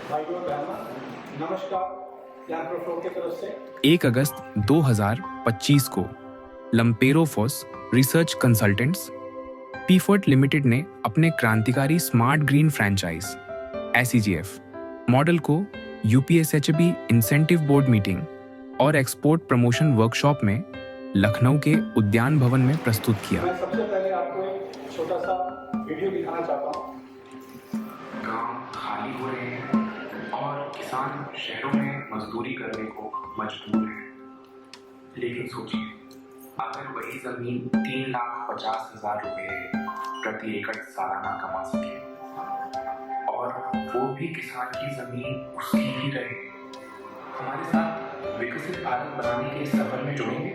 भाइयों और बहनों, नमस्कार। यहाँ प्रोफो की तरफ से 1 अगस्त 2025 को लम्पेरोफोस रिसर्च कंसल्टेंट्स पीफर्ट लिमिटेड ने अपने क्रांतिकारी smart green franchise SEGF model को UPSHB इंसेंटिव बोर्ड मीटिंग और एक्सपोर्ट प्रमोशन वर्कशॉप में लखनऊ के उद्यान भवन में प्रस्तुत किया। मैं सबसे पहले आपको एक छोटा सा वीडियो दिखाना चाहता हूँ। गांव खाली हो रहे हैं और किसान शहरों में मजदूरी करने को मजबूर हैं। लेकिन सोचिए, अगर वही जमीन 3,50,000 रुपए प्रति एकड़ सालाना कमा सके और वो भी किसान की जमीन उसकी ही रहे, हमारे साथ विकसित भारत बनाने के सफर में जुड़ेंगे।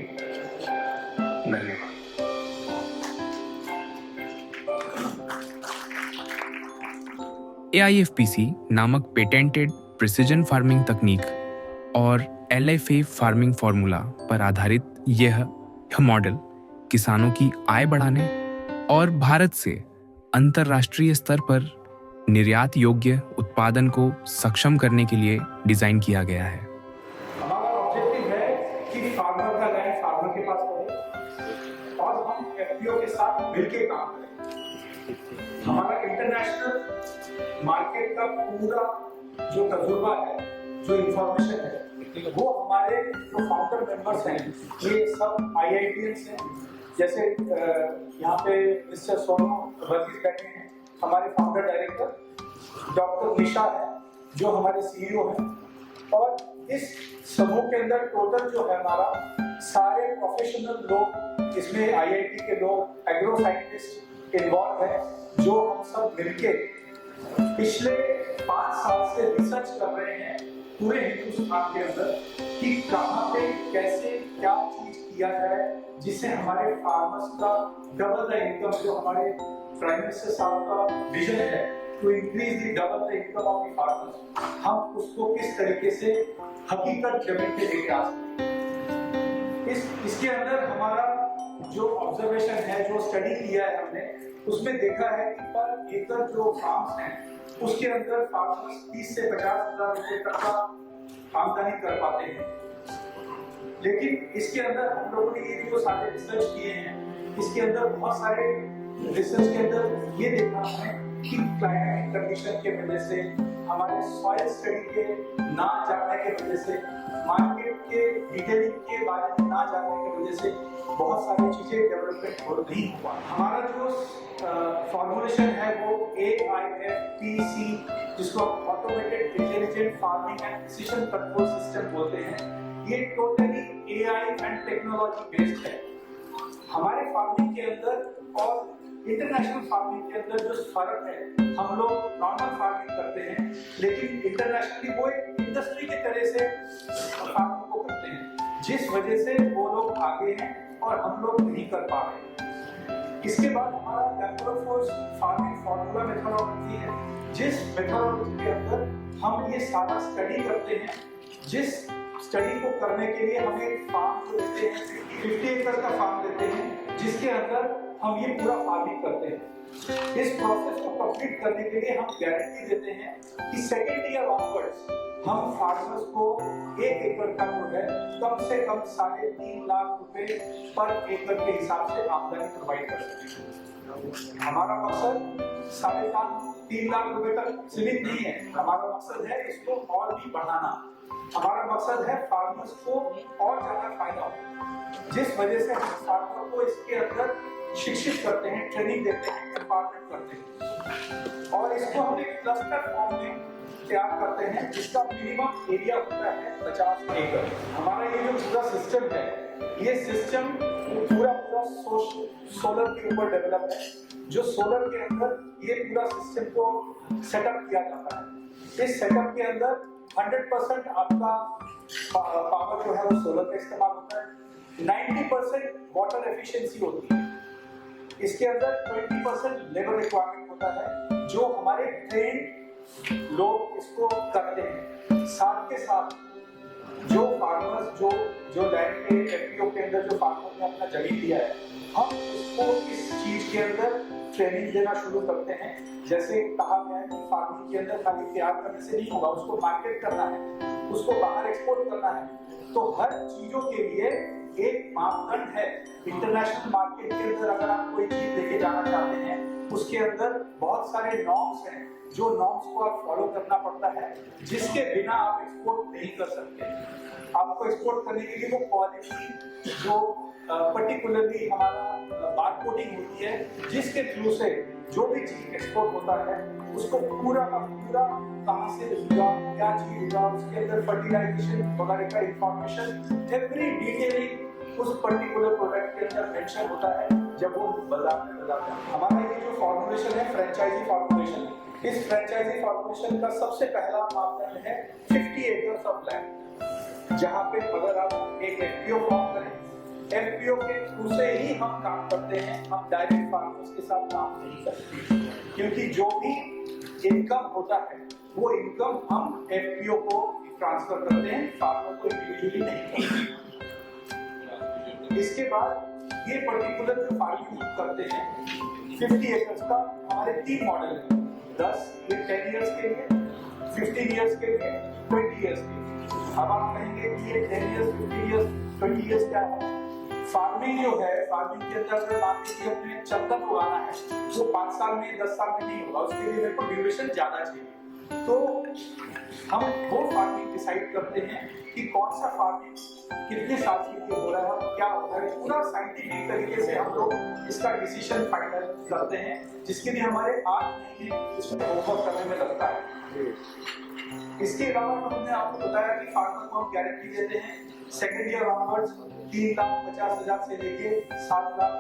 धन्यवाद। AIFPC नामक पेटेंटेड प्रिसिजन फार्मिंग तकनीक और LFA फार्मिंग फार्मूला पर आधारित यह मॉडल किसानों की आय बढ़ाने और भारत से अंतर्राष्ट्रीय स्तर पर निर्यात योग्य उत्पादन को सक्षम करने के लिए डिजाइन किया गया है। हमारा ऑब्जेक्टिव है कि फार्मर का लैंड फार्मर के पास रहे और हम FPO के साथ मिलकर काम करें। हमारा इंटरनेशनल मार्केट का पूरा जो तजुर्बा है, जो इंफॉर्मेशन है, वो हमारे जो फाउंडर मेंबर्स हैं, ये सब IITians हैं। जैसे यहाँ पे मिस्टर सोनू वर्गीस बैठे हैं, हमारे फाउंडर डायरेक्टर। डॉक्टर निशा है जो हमारे CEO हैं। और इस समूह के अंदर टोटल जो है हमारा सारे प्रोफेशनल लोग, इसमें IIT के लोग, एग्रो साइंटिस्ट इन्वॉल्व है, जो हम सब मिलके पिछले 5 साल से रिसर्च कर रहे हैं पूरे हिंदुस्तान के अंदर कि कहाँ पे कैसे क्या चीज किया जाए जिससे हमारे फार्मर्स का डबल द इनकम, जो हमारे प्राइम मिनिस्टर साहब का विजन है to increase the double the income of the farmers, हम उसको किस तरीके से हकीकत जमीन पे लेके आ सकते हैं। इसके अंदर हमारा जो ऑब्जर्वेशन है, जो स्टडी किया है हमने, उसमें देखा है कि पर एकड़ जो फार्म्स हैं उसके अंदर फार्मर्स 30 से 50,000 रुपए तक का आमदनी कर पाते हैं। लेकिन इसके अंदर हम लोगों ने ये जो सारे रिसर्च किए हैं, इसके अंदर बहुत सारे रिसर्च के अंदर ये देखा है कि क्लाइमेटिक कंडीशन के वजह से, हमारे सॉइल स्टडी के ना जानने के वजह से, मार्केट के डिटेलिंग के बारे में ना जानने की वजह से बहुत सारी चीजें डेवलपमेंट हो नहीं हुआ। हमारा जो फॉर्मुलेशन है वो AIFPC, जिसको automated intelligent farming and precision control system बोलते हैं, ये totally AI and technology based है। हमारे फार्मिंग के अंदर और इंटरनेशनल फार्मिंग के अंदर जो फर्क है, हम लोग नॉर्मल फार्मिंग करते हैं, लेकिन इंटरनेशनली वो एक इंडस्ट्री की तरह से फार्मिंग को करते हैं, जिस वजह से वो लोग आगे हैं और हम लोग नहीं कर पा रहे हैं। इसके बाद हमारा लैम्पेरोफोस फार्मिंग फार्मूला मेथोडोलॉजी है, जिस मेथोडोलॉजी के अंदर हम ये सारा स्टडी करते हैं। जिस स्टडी को करने के लिए हम एक फार्म को देते हैं, 50 एकड़ का फार्म देते हैं, जिसके अंदर हम ये पूरा फार्मिंग करते हैं। इस प्रोसेस को कंप्लीट करने के लिए हम गारंटी देते हैं कि सेकेंड ईयर ऑनवर्ड्स हम फार्मर्स को 1 एकड़ का जो है कम से कम 3.5 लाख रुपए पर एकड़ के हिसाब से आमदनी प्रोवाइड कर सकते हैं। हमारा मकसद 3.5 लाख रुपए तक सीमित नहीं है। हमारा मकसद है इसको और भी बढ़ाना। हमारा मकसद है फार्मर्स को और ज्यादा फायदा हो, जिस वजह से हम फार्मर को इसके अंदर शिक्षित करते हैं, ट्रेनिंग देते हैं, एम्पावरमेंट करते हैं और इसको हम एक क्लस्टर फॉर्म में तैयार करते हैं, जिसका मिनिमम एरिया होता है 50 एकड़। हमारा ये जो पूरा सिस्टम है, ये सिस्टम पूरा सोलर के ऊपर डेवलप है। जो सोलर के अंदर ये पूरा सिस्टम को सेटअप किया जाता है। इस सेटअप के अंदर 100% आपका पावर जो है वो सोलर का इस्तेमाल होता है। 90% वाटर एफिशिएंसी होती है। इसके अंदर 20% लेबर रिक्वायरमेंट होता है, जो हमारे ट्रेन लोग इसको करते हैं। साथ के साथ जो फार्मर्स जो लैंड पे एफपीओ के अंदर जो फार्मर ने अपना जमीन लिया है, हम उसको इस चीज के अंदर ट्रेनिंग देना शुरू करते हैं। जैसे कहा गया है कि फार्मिंग के अंदर खाली तैयार करने से नहीं होगा, उसको मार्केट करना है, उसको बाहर एक्सपोर्ट करना है। तो हर चीजों के लिए एक मापदंड है। इंटरनेशनल मार्केट के अंदर अगर आप कोई चीज लेके जाना चाहते हैं, उसके अंदर बहुत सारे नॉर्म्स हैं, जो नॉर्म्स को आप फॉलो करना पड़ता है, जिसके बिना आप एक्सपोर्ट नहीं कर सकते। आपको एक्सपोर्ट करने के लिए वो क्वालिटी जो पर्टिकुलरली हमारा बार कोडिंग होती है, जिसके थ्रू से जो भी चीज एक्सपोर्ट होता है उसको पूरा का पूरा कहाँ से होगा, क्या चीज होगा, उसके अंदर फर्टिलाइजेशन वगैरह का इंफॉर्मेशन एवरी डिटेलिंग उस पर्टिकुलर प्रोडक्ट के अंदर मेंशन होता है जब वो बाजार में जाता है। हमारा ये जो फॉर्मुलेशन है फ्रेंचाइजी फॉर्मुलेशन, इस फ्रेंचाइजी फॉर्मुलेशन का सबसे पहला मापदंड है 50 एकर्स ऑफ लैंड। जहाँ पे अगर आप एक एफपीओ फॉर्म करें, एफपीओ के थ्रू से ही हम काम करते हैं, हम डायरेक्ट फार्मर्स के साथ काम नहीं करते, क्योंकि जो भी इनकम होता है वो इनकम हम एफपीओ को ट्रांसफर करते हैं, फार्मर को इंडिविजुअली नहीं करते। इसके बाद ये पर्टिकुलर जो फार्मिंग करते हैं 50 एकर्स का, हमारे 3 मॉडल है, 10 इयर्स के लिए, 15 इयर्स के लिए, 20 इयर्स के लिए। अब आप कहेंगे कि ये 10 इयर्स, 15 इयर्स, 20 इयर्स क्या है? फार्मिंग जो है, फार्मिंग के अंदर अगर मान लीजिए अपने चंदन उगाना है, वो 5 साल में 10 साल में नहीं होगा, उसके लिए मेरे को ड्यूरेशन ज्यादा चाहिए। तो हम वो फार्मिंग डिसाइड करते हैं कि कौन सा फार्मिंग कितने साल के लिए हो रहा है, क्या हो रहा है, पूरा साइंटिफिक तरीके से हम लोग इसका डिसीजन फाइनल करते हैं, जिसके लिए हमारे 8 महीने इसमें होमवर्क करने में लगता है। इसके अलावा हमने आपको बताया कि फार्मर को हम गारंटी देते हैं सेकेंड ईयर ऑनवर्ड्स 3,50,000 से लेके 7 लाख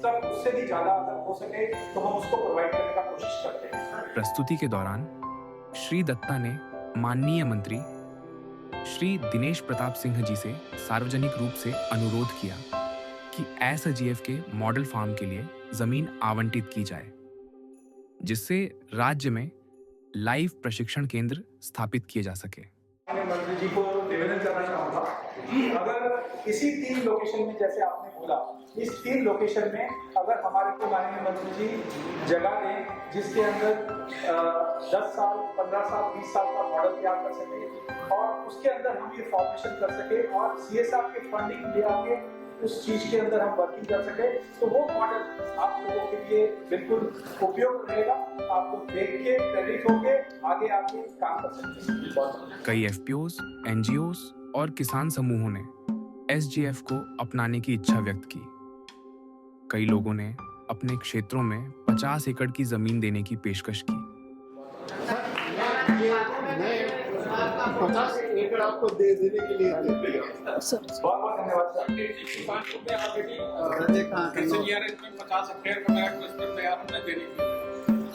तक, उससे भी ज्यादा अगर हो सके तो हम उसको प्रोवाइड करने का कोशिश करते हैं। प्रस्तुति के दौरान श्री दत्ता ने माननीय मंत्री श्री दिनेश प्रताप सिंह जी से सार्वजनिक रूप से अनुरोध किया कि एसजीएफ के मॉडल फार्म के लिए जमीन आवंटित की जाए, जिससे राज्य में लाइव प्रशिक्षण केंद्र स्थापित किए जा सके। मंत्री जी को निवेदन करना चाहूंगा कि अगर इसी 3 लोकेशन में, जैसे आपने बोला, इस 3 लोकेशन में अगर हमारे को माननीय मंत्री जी जगह दें जिसके अंदर 10 साल, 15 साल, 20 साल का मॉडल तैयार कर सके और उसके अंदर हम ये फॉर्मेशन कर सके और सीएसआर के फंडिंग ले आके उस चीज के अंदर हम वर्किंग कर सके, तो वो मॉडल आप लोगों के लिए बिल्कुल उपयोग रहेगा। आपको देख के प्रेरित होके आगे आके काम कर सकते हैं। कई एफपीओज, एनजीओज और किसान समूहों ने एसजीएफ को अपनाने की इच्छा व्यक्त की। कई लोगों ने अपने क्षेत्रों में 50 एकड़ की जमीन देने की पेशकश की। 50 एकड़ आपको देने के लिए बहुत बहुत धन्यवाद sir.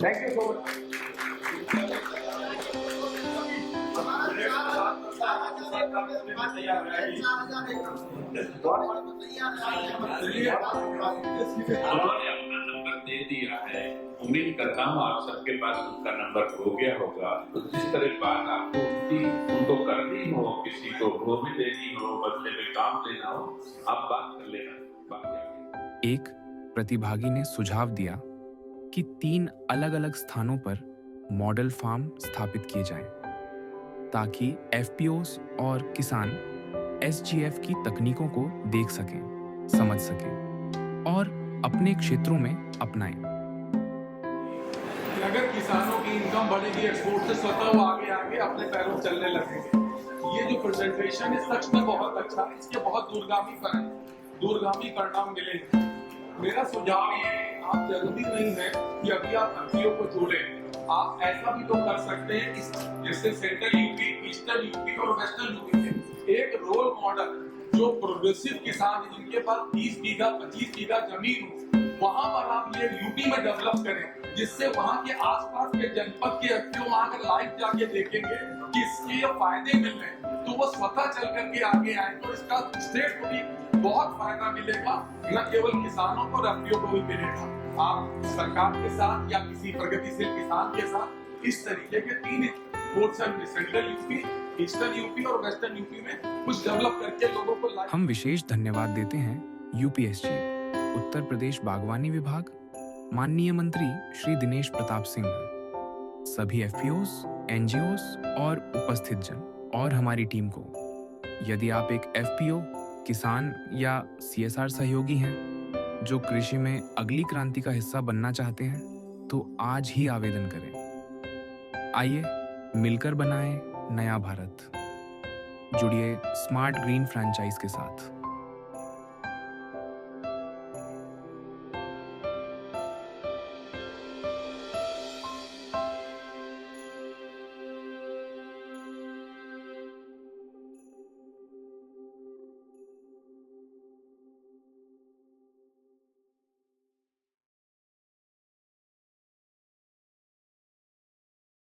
Thank you so much. उन्होंने अपना नंबर दे दिया है, उम्मीद करता हूँ आप सबके पास उनका नंबर हो गया होगा। तो जिस तरह बात आपको उनको करनी हो, किसी को वो भी देनी हो, बदले में काम लेना हो, आप बात कर लेना। एक प्रतिभागी ने सुझाव दिया कि 3 अलग-अलग स्थानों पर मॉडल फार्म स्थापित किए जाएं, ताकि एफपीओस और किसान एसजीएफ की तकनीकों को देख सकें, समझ सकें और अपने क्षेत्रों में अपनाएं। अगर किसानों की इनकम बढ़ेगी एक्सपोर्ट से, स्वतः वो आगे आगे अपने पैरों पर चलने लगेंगे। ये जो प्रेजेंटेशन है सच में बहुत अच्छा है, इसके बहुत दूरगामी परिणाम मिलेंगे। मेरा सुझाव ये है, आप जरूरी नहीं है कि अभी आप एफपीओ को जोड़ें, आप ऐसा भी तो कर सकते हैं जैसे सेंट्रल यूपी, ईस्टर्न यूपी और वेस्टर्न यूपी में एक रोल मॉडल जो प्रोग्रेसिव किसान है, जिनके पास 20 बीघा 25 बीघा जमीन हो, वहां पर आप ये यूपी में डेवलप करें, जिससे वहां के आसपास के जनपद के एफपीओ वहां अगर लाइव जाके देखेंगे कि इसके ये फायदे मिल रहे हैं, तो वो स्वतः चल करके आगे आए, तो इसका स्टेट को भी बहुत फायदा मिलेगा, न केवल किसानों को, एफपीओ को भी मिलेगा। आप सरकार के साथ या किसी प्रगतिशील किसान के साथ इस तरीके के 3 एक्सपोर्ट्स हैं सेंट्रल यूपी, ईस्टर्न यूपी और वेस्टर्न यूपी में कुछ डेवलप करके लोगों को हम विशेष धन्यवाद देते हैं यूपीएसजी, उत्तर प्रदेश बागवानी विभाग, माननीय मंत्री श्री दिनेश प्रताप सिंह, सभी एफपीओस, एनजीओस और उपस्थित जन और हमारी टीम को। यदि आप एक एफपीओ, किसान या सीएसआर सहयोगी हैं जो कृषि में अगली क्रांति का हिस्सा बनना चाहते हैं, तो आज ही आवेदन करें। आइए मिलकर बनाएं नया भारत। जुड़िए स्मार्ट ग्रीन फ्रैंचाइज के साथ।